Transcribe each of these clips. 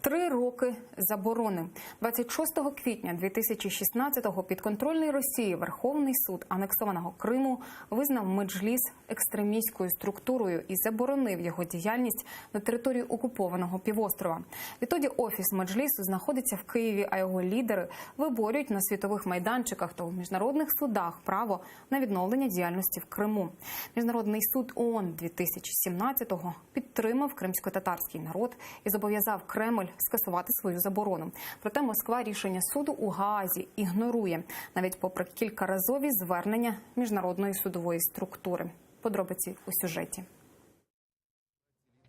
3 роки заборони. 26 квітня 2016-го підконтрольний Росії Верховний суд анексованого Криму визнав Меджліс екстремістською структурою і заборонив його діяльність на території окупованого півострова. Відтоді офіс Меджлісу знаходиться в Києві, а його лідери виборюють на світових майданчиках та у міжнародних судах право на відновлення діяльності в Криму. Міжнародний суд ООН 2017-го підтримав кримсько-татарський народ і зобов'язав Кремль скасувати свою заборону. Проте Москва рішення суду у Гаазі ігнорує, навіть попри кількаразові звернення міжнародної судової структури. Подробиці у сюжеті.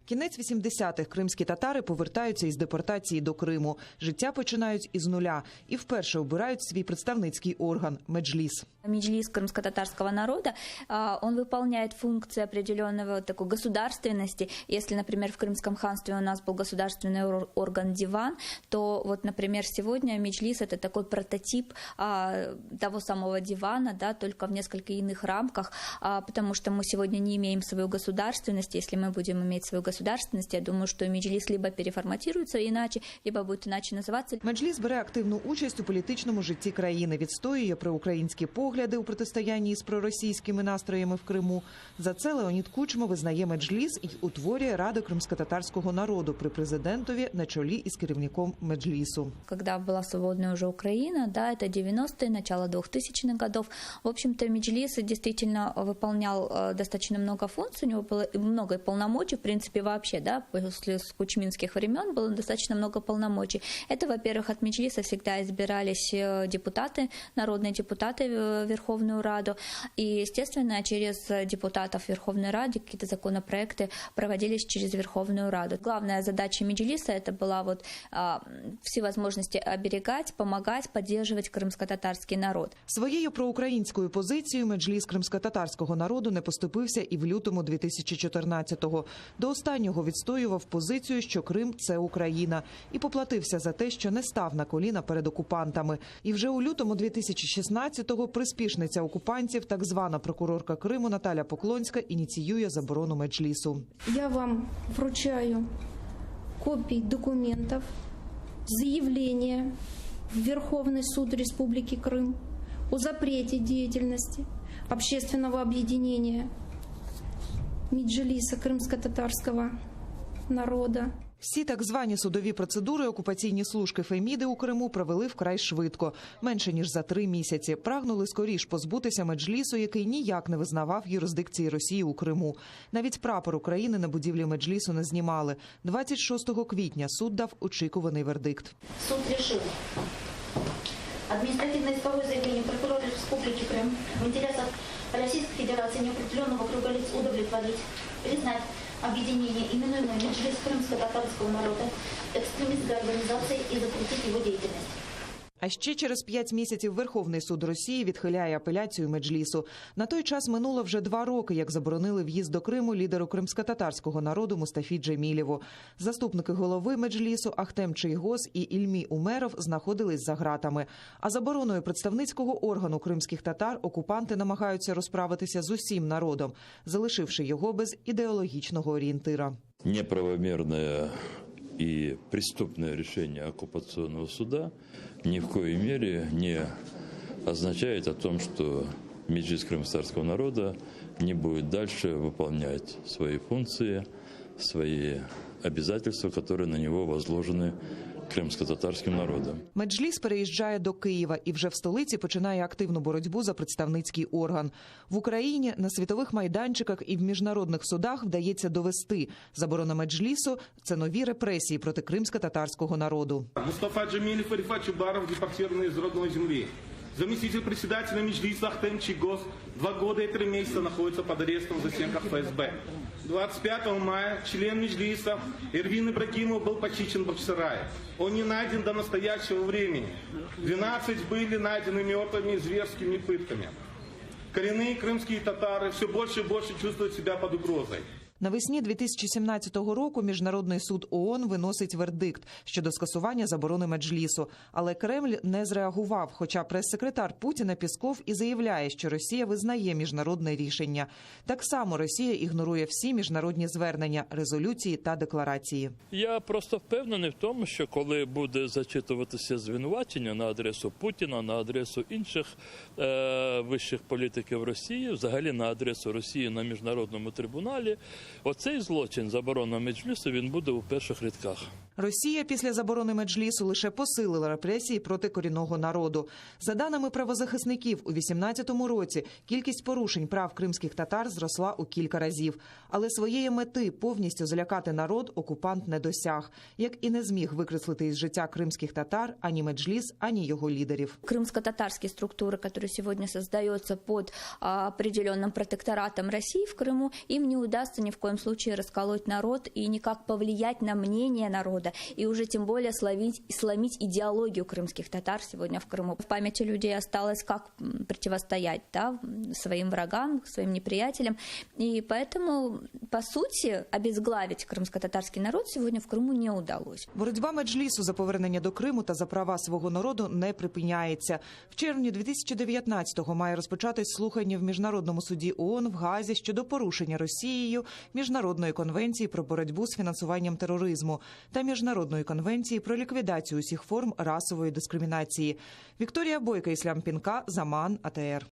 Кінець 80-х кримські татари повертаються із депортації до Криму. Життя починають із нуля і вперше обирають свій представницький орган – Меджліс. Меджлис крымско-татарского народа, он выполняет функции определенного такой государственности. Если, например, в Крымском ханстве у нас был государственный орган Диван, то вот, например, сегодня Меджлис – это такой прототип того самого Дивана, да, только в несколько иных рамках, потому что мы сегодня не имеем свою государственность. Если мы будем иметь свою государственность, я думаю, что Меджлис либо переформатируется иначе, либо будет иначе называться. Меджліс бере активну участь у політичному житті країни, відстоює проукраїнські погляди у протистоянні з проросійськими настроями в Криму. За це Леонід Кучма визнає Меджліс і утворює Раду кримсько-татарського народу при президентові на чолі із керівником Меджлісу. Когда была свободная уже Украина, да, это 90-е, начало 2000-х годов, в общем-то, Меджлис действительно выполнял достаточно много функций, у него было много полномочий, в принципе, вообще, да, после кучминских времен было достаточно много полномочий. Это, во-первых, от Меджлиса всегда избирались депутаты, народные депутаты в Верховную Раду, и, естественно, через депутатов Верховной Рады какие-то законопроекты проводились через Верховную Раду. Главная задача Меджлиса это была вот все возможности оберегать, помогать, поддерживать крымско-татарский народ. Своєю проукраїнською позицією Меджліс кримсько-татарського народу не поступився і в лютому 2014-го. До останнього відстоював позицію, що Крим – це Україна, і поплатився за те, що не став на коліна перед окупантами. І вже у лютому 2016-го приспішниця окупантів, так звана прокурорка Криму Наталя Поклонська, ініціює заборону Меджлісу. Я вам вручаю копии документов, заявление в Верховный суд Республики Крым о запрете деятельности общественного объединения Меджлиса крымско-татарского народа. Всі так звані судові процедури окупаційні служки Феміди у Криму провели вкрай швидко, менше ніж за 3 місяці. Прагнули скоріш позбутися Меджлісу, який ніяк не визнавав юрисдикції Росії у Криму. Навіть прапор України на будівлі Меджлісу не знімали. 26 квітня суд дав очікуваний вердикт. Суд решил административно-исковое заявление прокурора Республики Крым в интересах Российской Федерации неопределенного круга лиц удовлетворить, признать объединение, именуемое Меджлис крымско-татарского народа, экстремистской организацией и запретить его деятельность. А ще через 5 місяців Верховний суд Росії відхиляє апеляцію Меджлісу. На той час минуло вже 2 роки, як заборонили в'їзд до Криму лідеру кримсько-татарського народу Мустафі Джемілєву. Заступники голови Меджлісу Ахтем Чийгоз і Ільмі Умеров знаходились за ґратами. А забороною представницького органу кримських татар окупанти намагаються розправитися з усім народом, залишивши його без ідеологічного орієнтира. Неправомерне и преступное решение оккупационного суда ни в коей мере не означает о том, что Меджлис крымско-татарского народа не будет дальше выполнять свои функции, свои обязательства, которые на него возложены кримсько-татарським народом. Меджліс переїжджає до Києва і вже в столиці починає активну боротьбу за представницький орган. В Україні, на світових майданчиках і в міжнародних судах вдається довести. Заборона Меджлісу – це нові репресії проти кримсько-татарського народу. Мустафа Джемілєв, Арифа Чубаров депортированы из родной земли. Заместитель председателя Меджлиса Ахтем Чийгоз 2 года и 3 месяца находится под арестом в застенках ФСБ. 25 мая член Меджлиса Эрвин Ибрагимов был похищен в Бахчисарае. Он не найден до настоящего времени. 12 были найдены мертвыми зверскими пытками. Коренные крымские татары все больше и больше чувствуют себя под угрозой. Навесні 2017 року Міжнародний суд ООН виносить вердикт щодо скасування заборони Меджлісу. Але Кремль не зреагував, хоча прес-секретар Путіна Пєсков і заявляє, що Росія визнає міжнародне рішення. Так само Росія ігнорує всі міжнародні звернення, резолюції та декларації. Я просто впевнений в тому, що коли буде зачитуватися звинувачення на адресу Путіна, на адресу інших вищих політиків Росії, взагалі на адресу Росії на міжнародному трибуналі, оцей злочин, заборона Меджлісу, він буде у перших рядках. Росія після заборони Меджлісу лише посилила репресії проти корінного народу. За даними правозахисників, у 2018 році кількість порушень прав кримських татар зросла у кілька разів. Але своєї мети повністю залякати народ окупант не досяг, як і не зміг викреслити із життя кримських татар ані Меджліс, ані його лідерів. Крымско-татарские структуры, которые сегодня создаются под определенным протекторатом России в Крыму, им не удастся ни в коем случае расколоть народ и никак повлиять на мнение народа, и уже тем более сломить идеологию крымских татар сегодня в Крыму. В памяти людей осталось, как противостоять, да, своим врагам, своим неприятелям, и поэтому, по сути, обезглавить крымско-татарский народ сегодня в Крыму не удалось. Боротьба Меджлісу за повернення до Криму та за права свого народу не припиняється. В червні 2019-го має розпочатись слухання в Міжнародному суді ООН в Гаазі щодо порушення Росією Міжнародної конвенції про боротьбу з фінансуванням тероризму та Міжнародної конвенції про ліквідацію усіх форм расової дискримінації. Вікторія Бойка, Іслам Пінка, Заман, АТР.